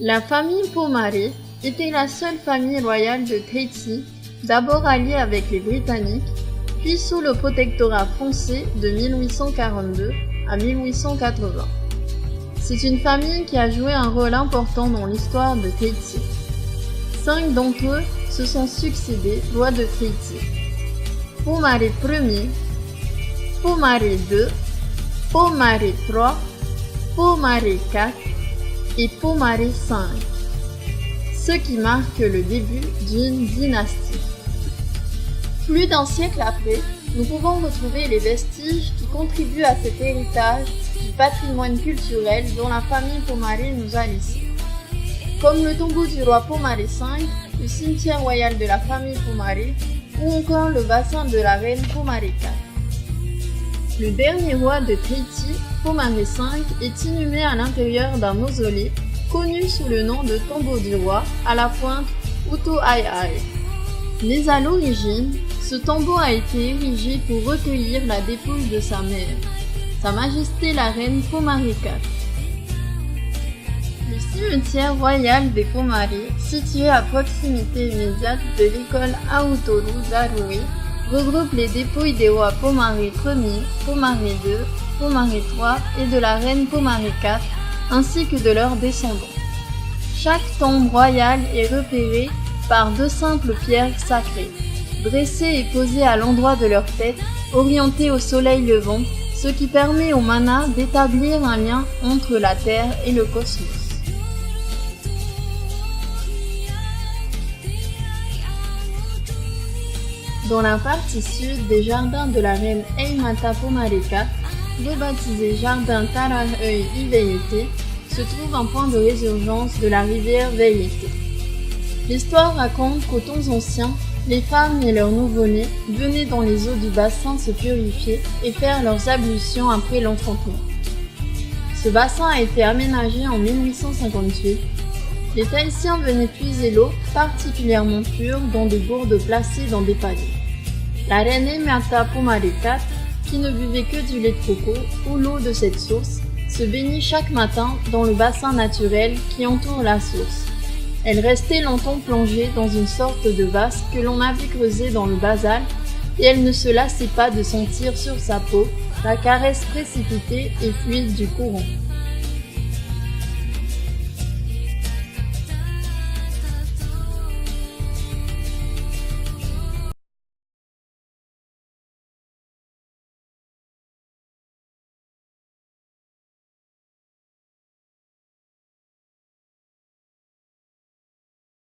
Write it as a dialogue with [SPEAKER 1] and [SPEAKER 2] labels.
[SPEAKER 1] La famille Pomare était la seule famille royale de Tahiti, d'abord alliée avec les Britanniques, puis sous le protectorat français de 1842 à 1880. C'est une famille qui a joué un rôle important dans l'histoire de Tahiti. 5 d'entre eux se sont succédés rois de Tahiti. Pomare Ier, Pomare II, Pomare III, Pomare IV et Pomare V, ce qui marque le début d'une dynastie. Plus d'un siècle après, nous pouvons retrouver les vestiges qui contribuent à cet héritage du patrimoine culturel dont la famille Pomare nous a laissé, comme le tombeau du roi Pomare V, le cimetière royal de la famille Pomare ou encore le bassin de la reine Pomare IV. Le dernier roi de Tahiti, Pomare V, est inhumé à l'intérieur d'un mausolée connu sous le nom de tombeau du roi à la pointe Utu'ai'ai. Mais à l'origine, ce tombeau a été érigé pour recueillir la dépouille de sa mère, Sa Majesté la Reine Pomare IV. Le cimetière royal des Pomare, situé à proximité immédiate de l'école Aotoru Darui, regroupe les dépouilles des rois Pomare Ier, Pomare II, Pomare III et de la reine Pomare IV, ainsi que de leurs descendants. Chaque tombe royale est repérée par 2 simples pierres sacrées, dressées et posées à l'endroit de leur tête, orientées au soleil levant, ce qui permet aux manas d'établir un lien entre la Terre et le cosmos. Dans la partie sud des jardins de la reine Eimata Pomare IV, rebaptisé jardin Taraheu'i Veiete, se trouve un point de résurgence de la rivière Veiete. L'histoire raconte qu'aux temps anciens, les femmes et leurs nouveau-nés venaient dans les eaux du bassin se purifier et faire leurs ablutions après l'enfantement. Ce bassin a été aménagé en 1858. Les Tahitiens venaient puiser l'eau particulièrement pure dans des gourdes placées dans des paliers. La reine Eimata Pomare IV, qui ne buvait que du lait de coco ou l'eau de cette source, se baignait chaque matin dans le bassin naturel qui entoure la source. Elle restait longtemps plongée dans une sorte de vase que l'on avait creusé dans le basalte et elle ne se lassait pas de sentir sur sa peau la caresse précipitée et fluide du courant.